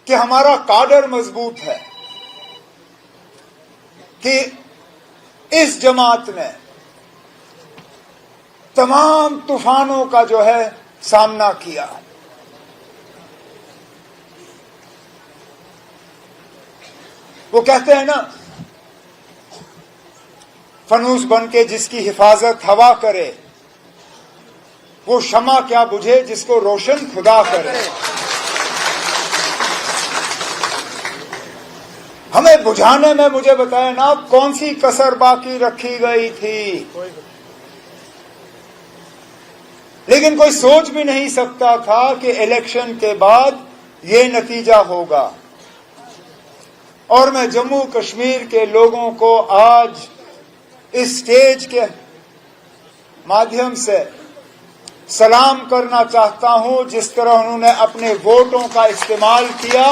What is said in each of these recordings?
कि हमारा काडर मजबूत है, कि इस जमात ने तमाम तूफानों का जो है सामना किया। वो कहते हैं ना, फनूस बन के जिसकी हिफाजत हवा करे, वो शमा क्या बुझे जिसको रोशन खुदा करे। हमें बुझाने में मुझे बताया ना कौन सी कसर बाकी रखी गई थी, लेकिन कोई सोच भी नहीं सकता था कि इलेक्शन के बाद ये नतीजा होगा। और मैं जम्मू कश्मीर के लोगों को आज इस स्टेज के माध्यम से सलाम करना चाहता हूं, जिस तरह उन्होंने अपने वोटों का इस्तेमाल किया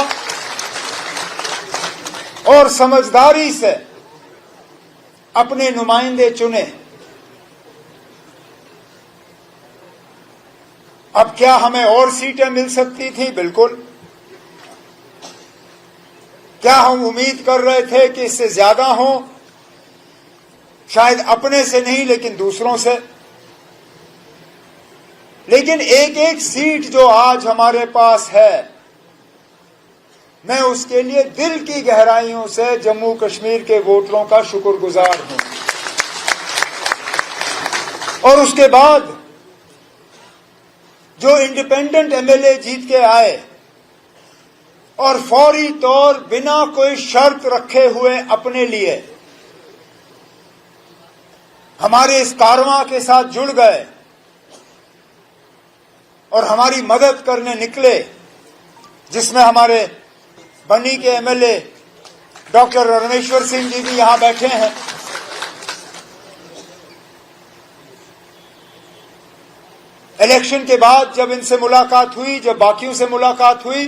और समझदारी से अपने नुमाइंदे चुने। अब क्या हमें और सीटें मिल सकती थी? बिल्कुल। क्या हम उम्मीद कर रहे थे कि इससे ज्यादा हो? शायद अपने से नहीं, लेकिन दूसरों से। लेकिन एक एक सीट जो आज हमारे पास है, मैं उसके लिए दिल की गहराइयों से जम्मू कश्मीर के वोटरों का शुक्रगुजार हूं। और उसके बाद जो इंडिपेंडेंट एमएलए जीत के आए और फौरी तौर बिना कोई शर्त रखे हुए अपने लिए हमारे इस कारवां के साथ जुड़ गए और हमारी मदद करने निकले, जिसमें हमारे बनी के एमएलए डॉक्टर रणेश्वर सिंह जी भी यहां बैठे हैं। इलेक्शन के बाद जब इनसे मुलाकात हुई, जब बाकियों से मुलाकात हुई,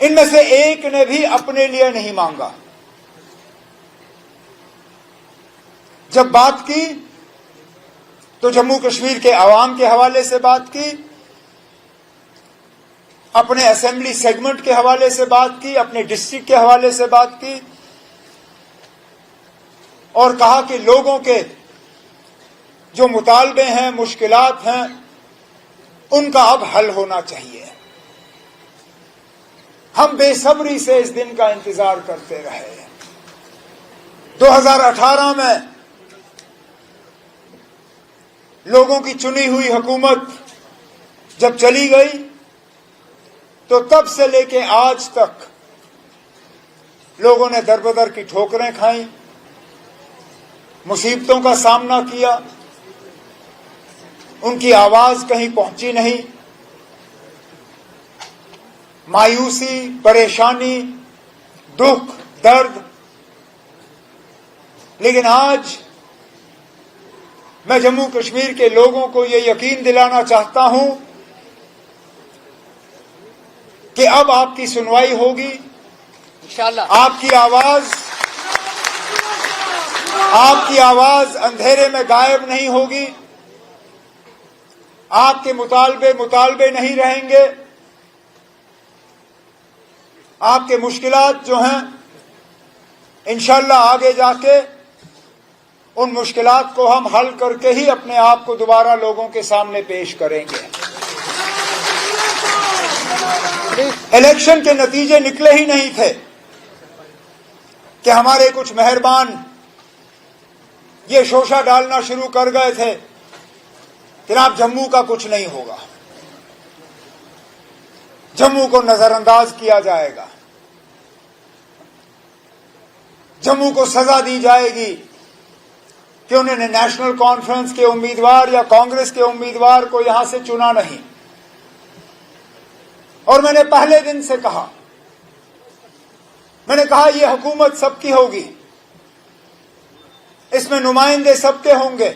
इनमें से एक ने भी अपने लिए नहीं मांगा। जब बात की तो जम्मू कश्मीर के अवाम के हवाले से बात की, अपने असेंबली सेगमेंट के हवाले से बात की, अपने डिस्ट्रिक्ट के हवाले से बात की और कहा कि लोगों के जो मुतालबे हैं, मुश्किलात हैं, उनका अब हल होना चाहिए। हम बेसब्री से इस दिन का इंतजार करते रहे। 2018 में लोगों की चुनी हुई हुकूमत जब चली गई, तो तब से लेके आज तक लोगों ने दरबदर की ठोकरें खाई, मुसीबतों का सामना किया, उनकी आवाज कहीं पहुंची नहीं। मायूसी, परेशानी, दुख, दर्द। लेकिन आज मैं जम्मू कश्मीर के लोगों को ये यकीन दिलाना चाहता हूं कि अब आपकी सुनवाई होगी इंशाअल्लाह। आपकी आवाज अंधेरे में गायब नहीं होगी। आपके मुतालबे नहीं रहेंगे। आपके मुश्किलात जो हैं, इंशाअल्लाह आगे जाके उन मुश्किलात को हम हल करके ही अपने आप को दोबारा लोगों के सामने पेश करेंगे। इलेक्शन के नतीजे निकले ही नहीं थे कि हमारे कुछ मेहरबान ये शोशा डालना शुरू कर गए थे कि आप जम्मू का कुछ नहीं होगा, जम्मू को नजरअंदाज किया जाएगा, जम्मू को सजा दी जाएगी कि उन्होंने नेशनल कॉन्फ्रेंस के उम्मीदवार या कांग्रेस के उम्मीदवार को यहां से चुना नहीं। और मैंने पहले दिन से कहा, मैंने कहा यह हुकूमत सबकी होगी, इसमें नुमाइंदे सबके होंगे,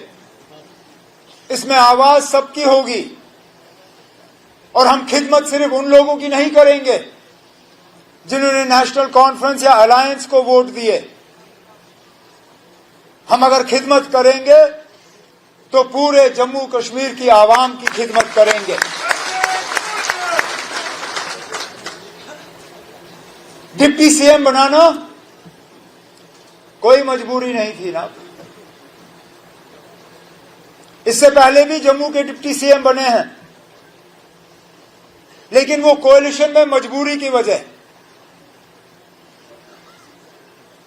इसमें आवाज सबकी होगी और हम खिदमत सिर्फ उन लोगों की नहीं करेंगे जिन्होंने नेशनल कॉन्फ्रेंस या अलायंस को वोट दिए। हम अगर खिदमत करेंगे तो पूरे जम्मू कश्मीर की आवाम की खिदमत करेंगे। डिप्टी सीएम बनाना कोई मजबूरी नहीं थी ना। इससे पहले भी जम्मू के डिप्टी सीएम बने हैं, लेकिन वो कोalition में मजबूरी की वजह।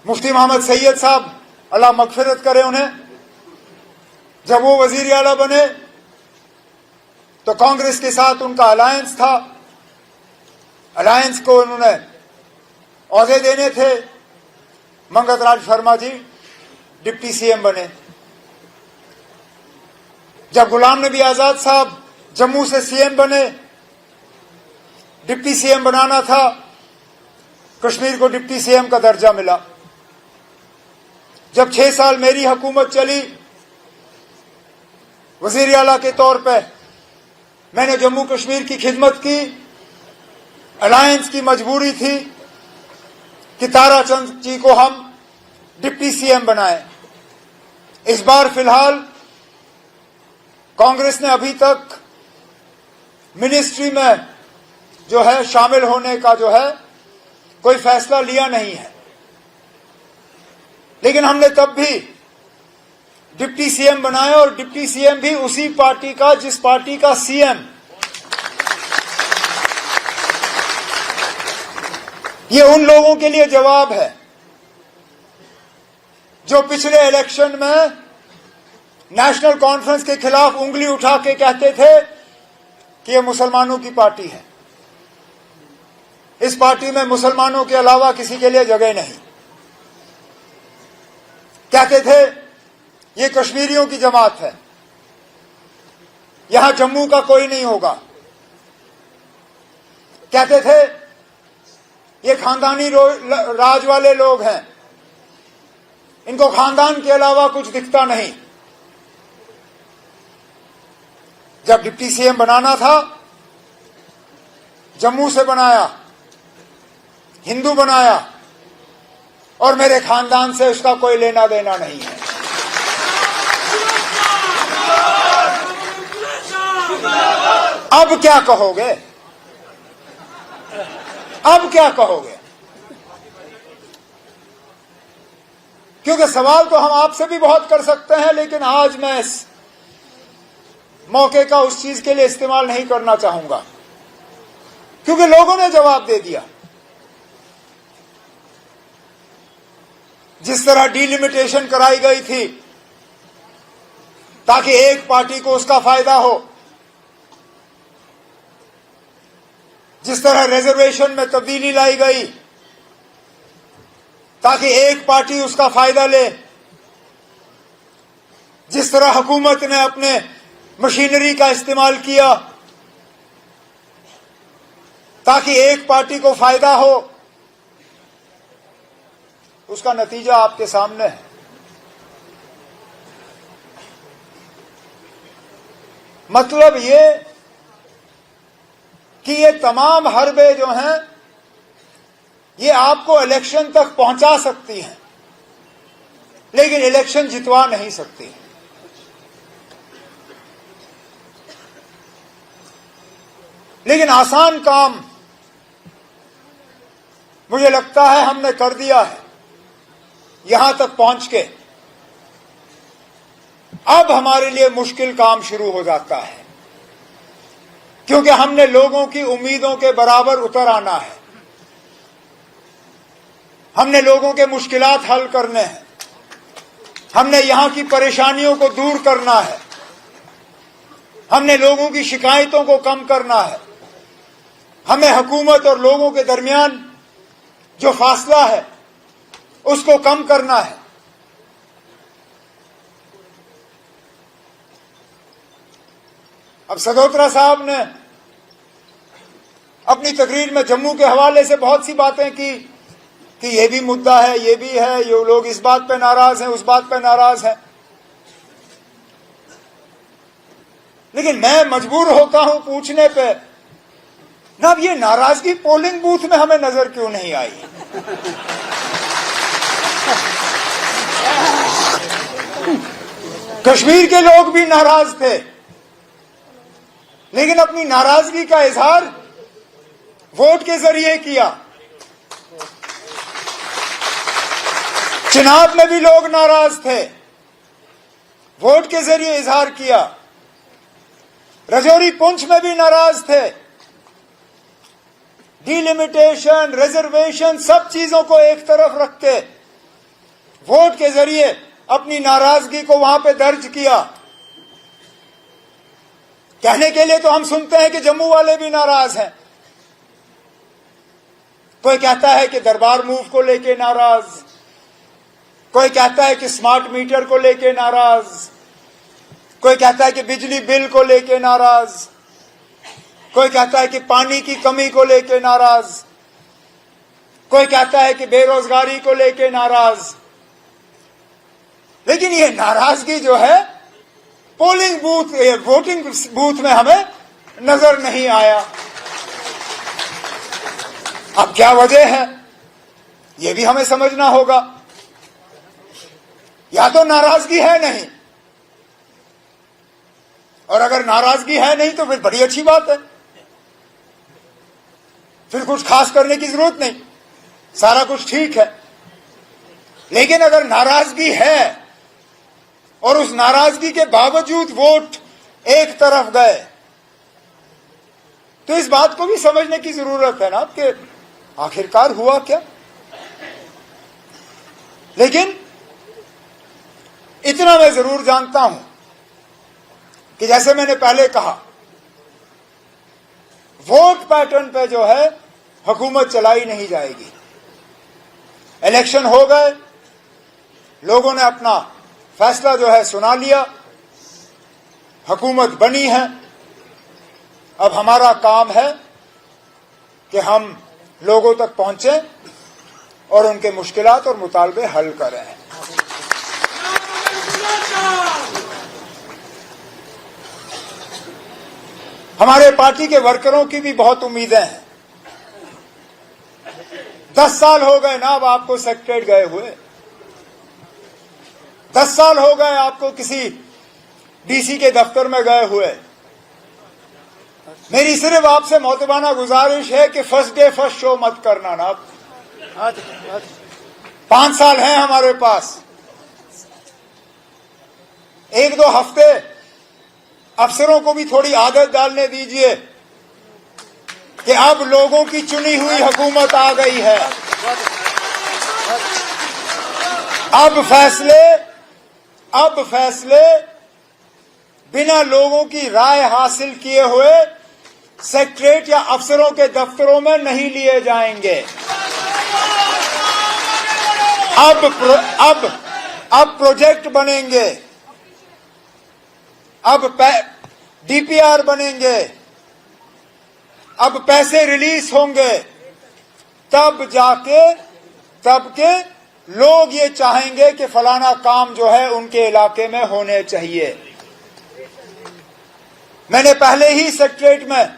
मुफ्ती मोहम्मद सैयद साहब, अल्लाह मगफिरत करे उन्हें, जब वो वजीर आला बने तो कांग्रेस के साथ उनका अलायंस था। अलायंस को उन्होंने औहदे देने थे। मंगत राज शर्मा जी डिप्टी सीएम बने। जब गुलाम नबी आजाद साहब जम्मू से सीएम बने, डिप्टी सीएम बनाना था, कश्मीर को डिप्टी सीएम का दर्जा मिला। जब 6 साल मेरी हुकूमत चली, वजीर आला के तौर पे मैंने जम्मू कश्मीर की खिदमत की। अलायंस की मजबूरी थी कि ताराचंद जी को हम डिप्टी सीएम बनाएं। इस बार फिलहाल कांग्रेस ने अभी तक मिनिस्ट्री में जो है शामिल होने का जो है कोई फैसला लिया नहीं है, लेकिन हमने तब भी डिप्टी सीएम बनाया, और डिप्टी सीएम भी उसी पार्टी का जिस पार्टी का सीएम। ये उन लोगों के लिए जवाब है जो पिछले इलेक्शन में नेशनल कॉन्फ्रेंस के खिलाफ उंगली उठा के कहते थे कि ये मुसलमानों की पार्टी है, इस पार्टी में मुसलमानों के अलावा किसी के लिए जगह नहीं। कहते थे ये कश्मीरियों की जमात है, यहां जम्मू का कोई नहीं होगा। कहते थे ये खानदानी राज वाले लोग हैं, इनको खानदान के अलावा कुछ दिखता नहीं। जब डिप्टी सीएम बनाना था, जम्मू से बनाया, हिंदू बनाया, और मेरे खानदान से उसका कोई लेना देना नहीं है। अब क्या कहोगे? अब क्या कहोगे? क्योंकि सवाल तो हम आपसे भी बहुत कर सकते हैं, लेकिन आज मैं इस मौके का उस चीज के लिए इस्तेमाल नहीं करना चाहूंगा, क्योंकि लोगों ने जवाब दे दिया। जिस तरह डिलिमिटेशन कराई गई थी ताकि एक पार्टी को उसका फायदा हो, जिस तरह रिजर्वेशन में तब्दीली लाई गई ताकि एक पार्टी उसका फायदा ले, जिस तरह हुकूमत ने अपने मशीनरी का इस्तेमाल किया ताकि एक पार्टी को फायदा हो, उसका नतीजा आपके सामने है। मतलब ये कि ये तमाम हरबे जो हैं ये आपको इलेक्शन तक पहुंचा सकती हैं, लेकिन इलेक्शन जितवा नहीं सकती। लेकिन आसान काम मुझे लगता है हमने कर दिया है यहां तक पहुंच के। अब हमारे लिए मुश्किल काम शुरू हो जाता है, क्योंकि हमने लोगों की उम्मीदों के बराबर उतर आना है। हमने लोगों के मुश्किलात हल करने हैं, हमने यहां की परेशानियों को दूर करना है, हमने लोगों की शिकायतों को कम करना है, हमें हुकूमत और लोगों के दरमियान जो फासला है उसको कम करना है। अब सदोत्रा साहब ने अपनी तकरीर में जम्मू के हवाले से बहुत सी बातें की कि ये भी मुद्दा है, ये भी है, ये लोग इस बात पे नाराज हैं, उस बात पे नाराज हैं। लेकिन मैं मजबूर होता हूं पूछने पे, ना अब ये नाराजगी पोलिंग बूथ में हमें नजर क्यों नहीं आई? कश्मीर के लोग भी नाराज थे, लेकिन अपनी नाराजगी का इजहार वोट के जरिए किया। चुनाव में भी लोग नाराज थे, वोट के जरिए इजहार किया। रजौरी पुंछ में भी नाराज थे। डिलिमिटेशन, रिजर्वेशन, सब चीजों को एक तरफ रख के वोट के जरिए अपनी नाराजगी को वहां पे दर्ज किया। कहने के लिए तो हम सुनते हैं कि जम्मू वाले भी नाराज हैं। कोई कहता है कि दरबार मूव को लेके नाराज, कोई कहता है कि स्मार्ट मीटर को लेके नाराज, कोई कहता है कि बिजली बिल को लेके नाराज, कोई कहता है कि पानी की कमी को लेके नाराज, कोई कहता है कि बेरोजगारी को लेके नाराज। लेकिन ये नाराजगी जो है पोलिंग बूथ, वोटिंग बूथ में हमें नजर नहीं आया। अब क्या वजह है, ये भी हमें समझना होगा। या तो नाराजगी है नहीं, और अगर नाराजगी है नहीं तो फिर बड़ी अच्छी बात है, फिर कुछ खास करने की जरूरत नहीं, सारा कुछ ठीक है। लेकिन अगर नाराजगी है और उस नाराजगी के बावजूद वोट एक तरफ गए, तो इस बात को भी समझने की जरूरत है ना कि आखिरकार हुआ क्या। लेकिन इतना मैं जरूर जानता हूं कि जैसे मैंने पहले कहा, वोट पैटर्न पे जो है हुकूमत चलाई नहीं जाएगी। इलेक्शन हो गए, लोगों ने अपना फैसला जो है सुना लिया, हुकूमत बनी है। अब हमारा काम है कि हम लोगों तक पहुंचे और उनके मुश्किलात और मुतालबे हल करें। हमारे पार्टी के वर्करों की भी बहुत उम्मीदें हैं। 10 साल हो गए ना अब आपको सेक्रेटरीट गए हुए, 10 साल हो गए आपको किसी डीसी के दफ्तर में गए हुए। मेरी सिर्फ आपसे मोहतबाना गुजारिश है कि फर्स्ट डे फर्स्ट शो मत करना ना। 5 साल हैं हमारे पास, 1-2 हफ्ते अफसरों को भी थोड़ी आदत डालने दीजिए कि अब लोगों की चुनी हुई हुकूमत आ गई है। अब फैसले बिना लोगों की राय हासिल किए हुए सेक्रेटरीट या अफसरों के दफ्तरों में नहीं लिए जाएंगे। अब प्रोजेक्ट बनेंगे, अब डीपीआर बनेंगे, अब पैसे रिलीज होंगे, तब के लोग ये चाहेंगे कि फलाना काम जो है उनके इलाके में होने चाहिए। मैंने पहले ही सेक्रेटरीट में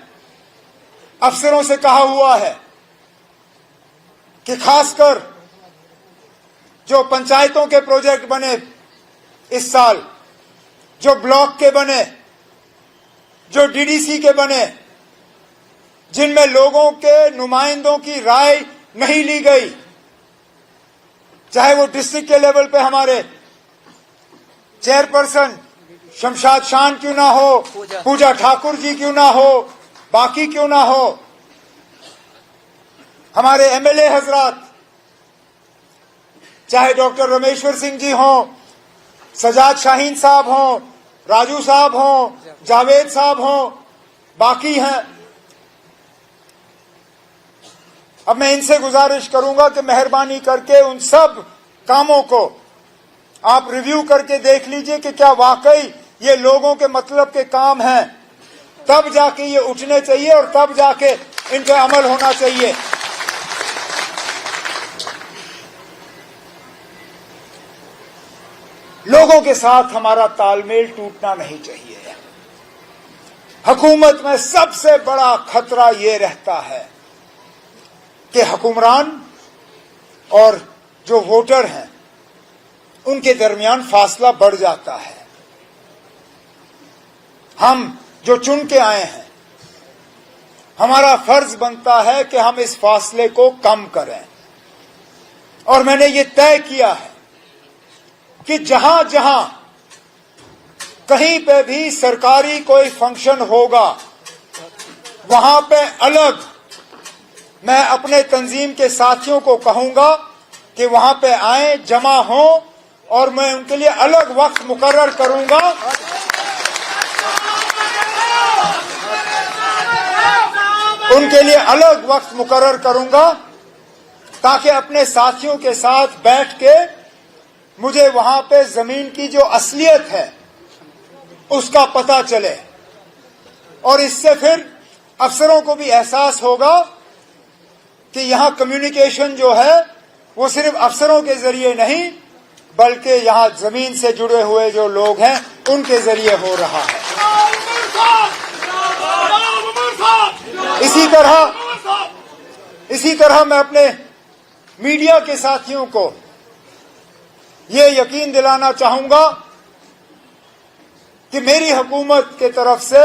अफसरों से कहा हुआ है कि खासकर जो पंचायतों के प्रोजेक्ट बने इस साल, जो ब्लॉक के बने, जो डीडीसी के बने, जिनमें लोगों के नुमाइंदों की राय नहीं ली गई, चाहे वो डिस्ट्रिक्ट के लेवल पे हमारे चेयरपर्सन शमशाद शान क्यों ना हो, पूजा ठाकुर जी क्यों ना हो, बाकी क्यों ना हो, हमारे एमएलए हजरात, चाहे डॉक्टर रमेश्वर सिंह जी हों, सजाद शाहीन साहब हों, राजू साहब हों, जावेद साहब हों, बाकी हैं। अब मैं इनसे गुजारिश करूंगा कि मेहरबानी करके उन सब कामों को आप रिव्यू करके देख लीजिए कि क्या वाकई ये लोगों के मतलब के काम हैं। तब जाके ये उठने चाहिए और तब जाके इन पे अमल होना चाहिए। लोगों के साथ हमारा तालमेल टूटना नहीं चाहिए। हुकूमत में सबसे बड़ा खतरा ये रहता है कि हुक्मरान और जो वोटर हैं उनके दरमियान फासला बढ़ जाता है। हम जो चुन के आए हैं, हमारा फर्ज बनता है कि हम इस फासले को कम करें। और मैंने ये तय किया है कि जहां जहां कहीं पे भी सरकारी कोई फंक्शन होगा वहां पे अलग मैं अपने तंजीम के साथियों को कहूंगा कि वहां पे आए, जमा हों और मैं उनके लिए अलग वक्त मुकर्रर करूंगा। उनके लिए अलग वक्त मुकर्रर करूंगा ताकि अपने साथियों के साथ बैठ के मुझे वहां पे जमीन की जो असलियत है उसका पता चले और इससे फिर अफसरों को भी एहसास होगा कि यहां कम्युनिकेशन जो है वो सिर्फ अफसरों के जरिए नहीं बल्कि यहां जमीन से जुड़े हुए जो लोग हैं उनके जरिए हो रहा है। इसी तरह मैं अपने मीडिया के साथियों को ये यकीन दिलाना चाहूंगा कि मेरी हुकूमत के तरफ से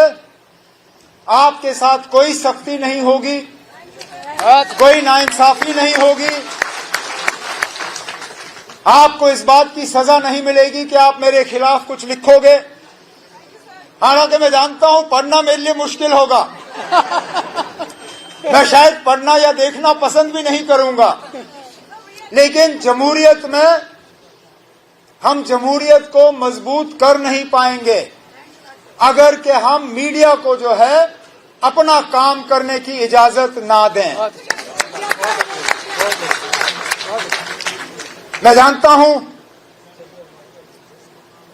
आपके साथ कोई सख्ती नहीं होगी, कोई नाइंसाफी नहीं होगी। आपको इस बात की सजा नहीं मिलेगी कि आप मेरे खिलाफ कुछ लिखोगे। हालांकि मैं जानता हूं पढ़ना मेरे लिए मुश्किल होगा, मैं शायद पढ़ना या देखना पसंद भी नहीं करूंगा, लेकिन जमहूरियत में हम जमहूरियत को मजबूत कर नहीं पाएंगे अगर कि हम मीडिया को जो है अपना काम करने की इजाजत ना दें। मैं जानता हूं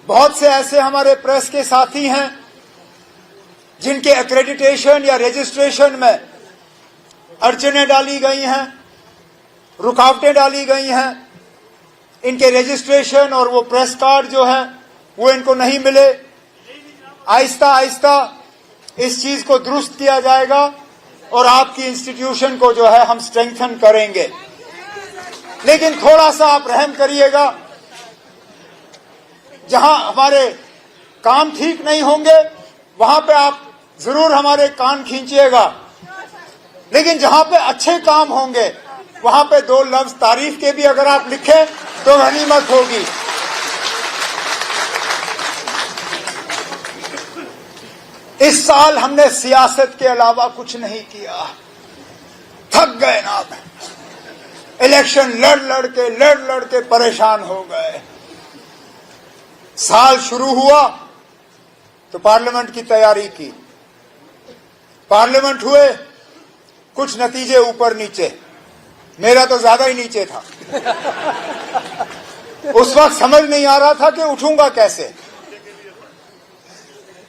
बहुत से ऐसे हमारे प्रेस के साथी हैं जिनके एक्रेडिटेशन या रजिस्ट्रेशन में अड़चनें डाली गई हैं, रुकावटें डाली गई हैं। इनके रजिस्ट्रेशन और वो प्रेस कार्ड जो है वो इनको नहीं मिले। आहिस्ता आहिस्ता इस चीज को दुरुस्त किया जाएगा और आपकी इंस्टीट्यूशन को जो है हम स्ट्रेंथन करेंगे। लेकिन थोड़ा सा आप रहम करिएगा, जहां हमारे काम ठीक नहीं होंगे वहां पे आप जरूर हमारे कान खींचिएगा, लेकिन जहां पे अच्छे काम होंगे वहां पे दो लफ्ज तारीफ के भी अगर आप लिखें तो गनीमत होगी। इस साल हमने सियासत के अलावा कुछ नहीं किया, थक गए ना। इलेक्शन लड़ लड़ के परेशान हो गए। साल शुरू हुआ तो पार्लियामेंट की तैयारी की, पार्लियामेंट हुए, कुछ नतीजे ऊपर नीचे, मेरा तो ज्यादा ही नीचे था। उस वक्त समझ नहीं आ रहा था कि उठूंगा कैसे,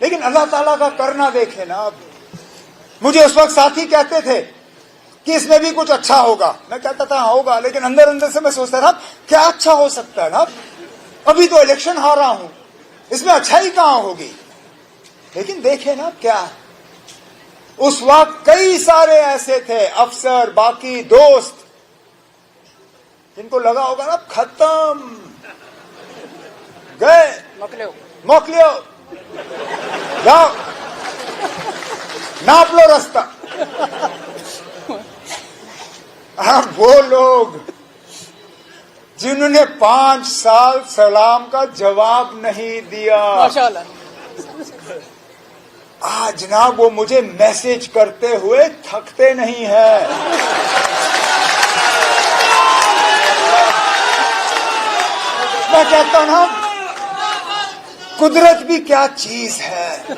लेकिन अल्लाह ताला का करना देखे ना। अब मुझे उस वक्त साथी कहते थे कि इसमें भी कुछ अच्छा होगा, मैं कहता था होगा, लेकिन अंदर अंदर से मैं सोचता था क्या अच्छा हो सकता है ना, अभी तो इलेक्शन हारा हूं, इसमें अच्छाई कहां होगी। लेकिन देखे ना क्या, उस वक्त कई सारे ऐसे थे अफसर, बाकी दोस्त, जिनको लगा होगा ना खत्म, गए, मोकलियो, जाओ नाप लो रास्ता। अब वो लोग जिन्होंने 5 साल सलाम का जवाब नहीं दिया, माशाअल्लाह, आज जनाब वो मुझे मैसेज करते हुए थकते नहीं है। मैं कहता हूं ना, कुदरत भी क्या चीज है।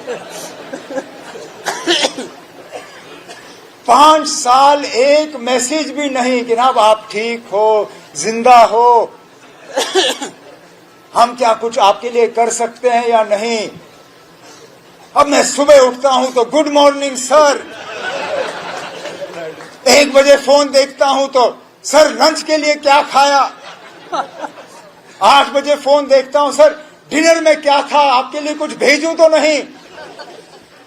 5 साल एक मैसेज भी नहीं कि जनाब आप ठीक हो, जिंदा हो, हम क्या कुछ आपके लिए कर सकते हैं या नहीं। अब मैं सुबह उठता हूं तो गुड मॉर्निंग सर, 1 बजे फोन देखता हूं तो सर लंच के लिए क्या खाया, 8 बजे फोन देखता हूं सर डिनर में क्या था, आपके लिए कुछ भेजूं तो नहीं,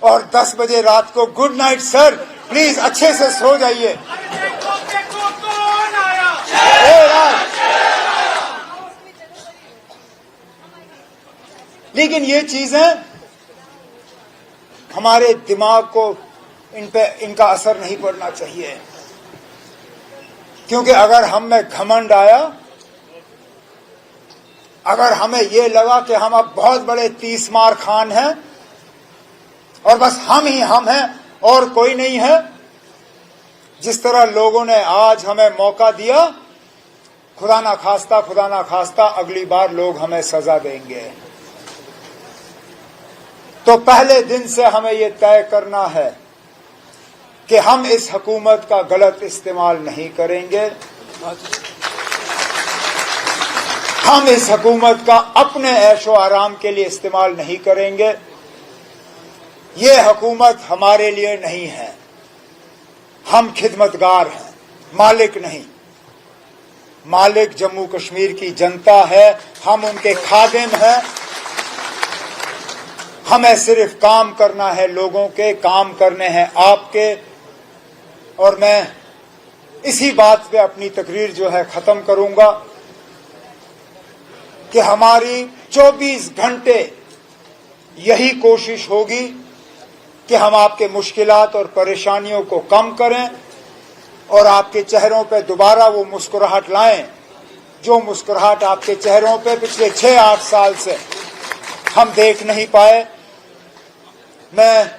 और 10 बजे रात को गुड नाइट सर, प्लीज अच्छे से सो जाइए। लेकिन ये चीजें हमारे दिमाग को इनका असर नहीं पड़ना चाहिए, क्योंकि अगर हम में घमंड आया अगर हमें ये लगा कि हम अब बहुत बड़े 30 मार खान हैं और बस हम ही हम हैं और कोई नहीं है, जिस तरह लोगों ने आज हमें मौका दिया, खुदा ना खास्ता अगली बार लोग हमें सजा देंगे। तो पहले दिन से हमें यह तय करना है कि हम इस हुकूमत का गलत इस्तेमाल नहीं करेंगे। हम इस हुकूमत का अपने ऐशो आराम के लिए इस्तेमाल नहीं करेंगे। ये हुकूमत हमारे लिए नहीं है, हम खिदमतगार हैं, मालिक नहीं। मालिक जम्मू कश्मीर की जनता है, हम उनके खादिम हैं। हमें सिर्फ काम करना है, लोगों के काम करने हैं आपके। और मैं इसी बात पे अपनी तकरीर जो है खत्म करूंगा कि हमारी 24 घंटे यही कोशिश होगी कि हम आपके मुश्किलात और परेशानियों को कम करें और आपके चेहरों पे दोबारा वो मुस्कुराहट लाएं, जो मुस्कुराहट आपके चेहरों पे पिछले 6-8 साल से हम देख नहीं पाए। मैं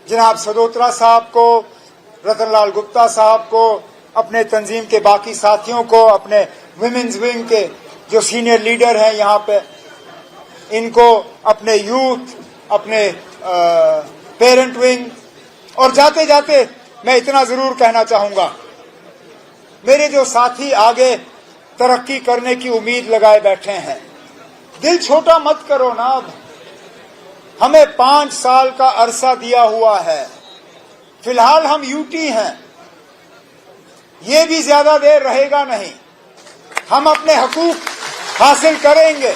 जनाब सदोत्रा साहब को, रतन लाल गुप्ता साहब को, अपने तंजीम के बाकी साथियों को, अपने विमेंस विंग के जो सीनियर लीडर हैं यहाँ पे, इनको, अपने यूथ, अपने पेरेंट विंग, और जाते जाते मैं इतना जरूर कहना चाहूंगा, मेरे जो साथी आगे तरक्की करने की उम्मीद लगाए बैठे हैं, दिल छोटा मत करो ना। अब हमें 5 साल का अरसा दिया हुआ है, फिलहाल हम यूटी हैं, ये भी ज्यादा देर रहेगा नहीं। हम अपने हकूक हासिल करेंगे,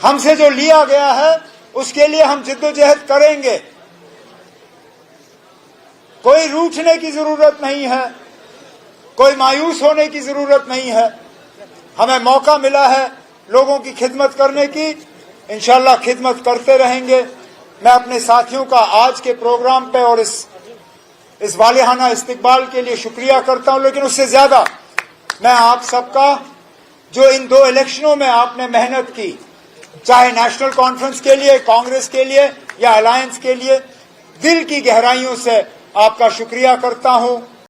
हमसे जो लिया गया है उसके लिए हम जिद्दोजहद करेंगे। कोई रूठने की जरूरत नहीं है, कोई मायूस होने की जरूरत नहीं है। हमें मौका मिला है लोगों की खिदमत करने की, इंशाल्लाह खिदमत करते रहेंगे। मैं अपने साथियों का आज के प्रोग्राम पे और इस वालिहाना इस्तकबाल के लिए शुक्रिया करता हूं, लेकिन उससे ज्यादा मैं आप सबका, जो इन 2 इलेक्शनों में आपने मेहनत की, चाहे नेशनल कॉन्फ्रेंस के लिए, कांग्रेस के लिए या अलायंस के लिए, दिल की गहराइयों से आपका शुक्रिया करता हूं।